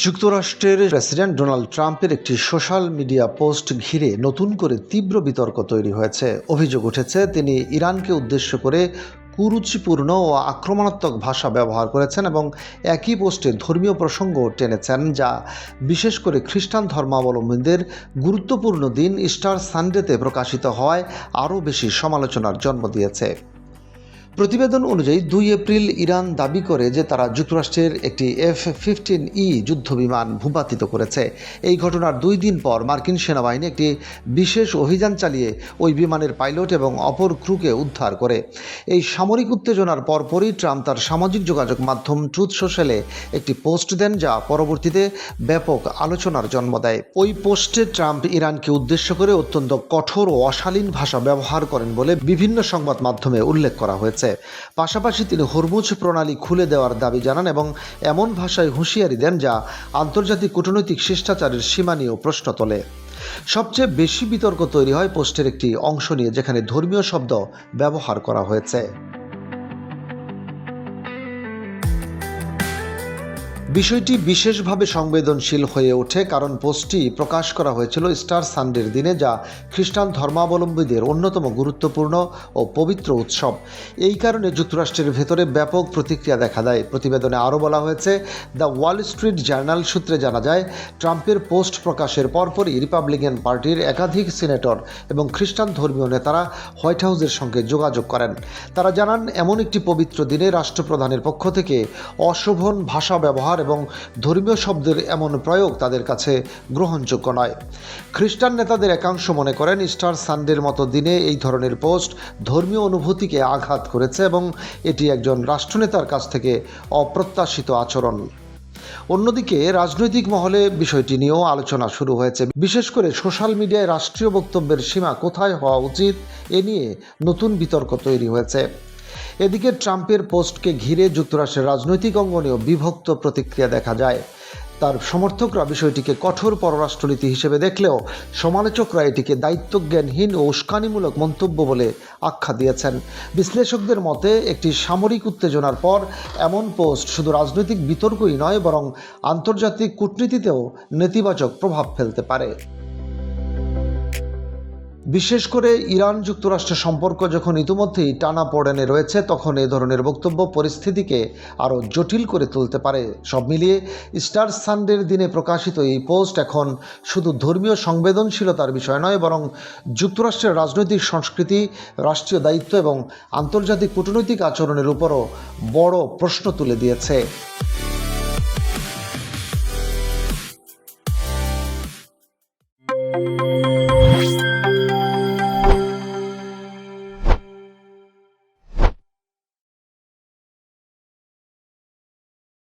যুক্তরাষ্ট্রের president Donald ট্রাম্পের একটি সোশ্যাল মিডিয়া পোস্ট ঘিরে নতুন করে তীব্র বিতর্ক তৈরি হয়েছে। অভিযোগ উঠেছে তিনি ইরানকে উদ্দেশ্য করে কুরুচিপূর্ণ ও আক্রমণাত্মক ভাষা ব্যবহার করেছেন এবং একই পোস্টে ধর্মীয় প্রসঙ্গও টেনেছেন, যা বিশেষ করে খ্রিস্টান ধর্মাবলম্বীদের গুরুত্বপূর্ণ দিন ইস্টার সানডেতে প্রকাশিত হওয়ায় আরও বেশি সমালোচনার জন্ম দিয়েছে। প্রতিবেদন অনুযায়ী 2 এপ্রিল ইরান দাবি করে যে তারা যুক্তরাষ্ট্রের একটি F-15E যুদ্ধবিমান ভূপাতিত করেছে। এই ঘটনার 2 দিন পর মার্কিন সেনাবাহিনী একটি বিশেষ অভিযান চালিয়ে ওই বিমানের পাইলট এবং অপর ক্রুকে উদ্ধার করে। এই সামরিক উত্তেজনার পরপরই ট্রাম্প তার সামাজিক যোগাযোগ মাধ্যম ট্রুথ সোশ্যালে একটি পোস্ট দেন, যা পরবর্তীতে ব্যাপক আলোচনার জন্ম দেয়। ওই পোস্টে ট্রাম্প ইরানকে উদ্দেশ্য করে অত্যন্ত কঠোর ও অশালীন ভাষা ব্যবহার করেন বলে বিভিন্ন সংবাদ মাধ্যমে উল্লেখ করা হয়েছে। পাশাপাশি তিনি হরমুজ প্রণালী খুলে দেওয়ার দাবি জানান এবং এমন ভাষায় হুঁশিয়ারি দেন যা আন্তর্জাতিক কূটনৈতিক শিষ্টাচারের সীমা নিয়েও প্রশ্ন তোলে। সবচেয়ে বেশি বিতর্ক তৈরি হয় পোস্টের একটি অংশ নিয়ে, যেখানে ধর্মীয় শব্দ ব্যবহার করা হয়েছে। বিষয়টি বিশেষভাবে সংবেদনশীল হয়ে ওঠে কারণ পোস্টটি প্রকাশ করা হয়েছিল ইস্টার সানডের দিনে, যা খ্রিস্টান ধর্মাবলম্বীদের অন্যতম গুরুত্বপূর্ণ ও পবিত্র উৎসব। এই কারণে যুক্তরাষ্ট্রের ভেতরে ব্যাপক প্রতিক্রিয়া দেখা দেয়। প্রতিবেদনে আরও বলা হয়েছে, দ্য ওয়াল স্ট্রিট জার্নাল সূত্রে জানা যায়, ট্রাম্পের পোস্ট প্রকাশের পরপরই রিপাবলিকান পার্টির একাধিক সিনেটর এবং খ্রিস্টান ধর্মীয় নেতারা হোয়াইট হাউসের সঙ্গে যোগাযোগ করেন। তারা জানান, এমন একটি পবিত্র দিনে রাষ্ট্রপ্রধানের পক্ষ থেকে অশোভন ভাষা ব্যবহার এবং ধর্মীয় শব্দের এমন প্রয়োগ তাদের কাছে গ্রহণযোগ্য নয়। খ্রিস্টান নেতাদের একাংশ মনে করেন ইস্টার সানডের মতো দিনে এই ধরনের পোস্ট ধর্মীয় অনুভূতিকে আঘাত করেছে এবং এটি একজন রাষ্ট্রনেতার কাছ থেকে অপ্রত্যাশিত আচরণ। অন্যদিকে রাজনৈতিক মহলে বিষয়টি নিয়েও আলোচনা শুরু হয়েছে। বিশেষ করে সোশ্যাল মিডিয়ায় রাষ্ট্রীয় বক্তব্যের সীমা কোথায় হওয়া উচিত এ নিয়ে নতুন বিতর্ক তৈরি হয়েছে। এদিকে ট্রাম্পের পোস্টকে ঘিরে যুক্তরাষ্ট্রের রাজনৈতিক অঙ্গনেও বিভক্ত প্রতিক্রিয়া দেখা যায়। তার সমর্থকরা বিষয়টিকে কঠোর পররাষ্ট্রনীতি হিসেবে দেখলেও সমালোচকরা এটিকে দায়িত্বজ্ঞানহীন ও উস্কানিমূলক মন্তব্য বলে আখ্যা দিয়েছেন। বিশ্লেষকদের মতে, একটি সামরিক উত্তেজনার পর এমন পোস্ট শুধু রাজনৈতিক বিতর্কই নয়, বরং আন্তর্জাতিক কূটনীতিতেও নেতিবাচক প্রভাব ফেলতে পারে। বিশেষ করে ইরান যুক্তরাষ্ট্র সম্পর্ক যখন ইতিমধ্যেই টানাপোড়েনে রয়েছে, তখন এ ধরনের বক্তব্য পরিস্থিতিকে আরও জটিল করে তুলতে পারে। সব মিলিয়ে ইস্টার সানডের দিনে প্রকাশিত এই পোস্ট এখন শুধু ধর্মীয় সংবেদনশীলতার বিষয় নয়, বরং যুক্তরাষ্ট্রের রাজনৈতিক সংস্কৃতি, রাষ্ট্রীয় দায়িত্ব এবং আন্তর্জাতিক কূটনৈতিক আচরণের উপরও বড় প্রশ্ন তুলে দিয়েছে।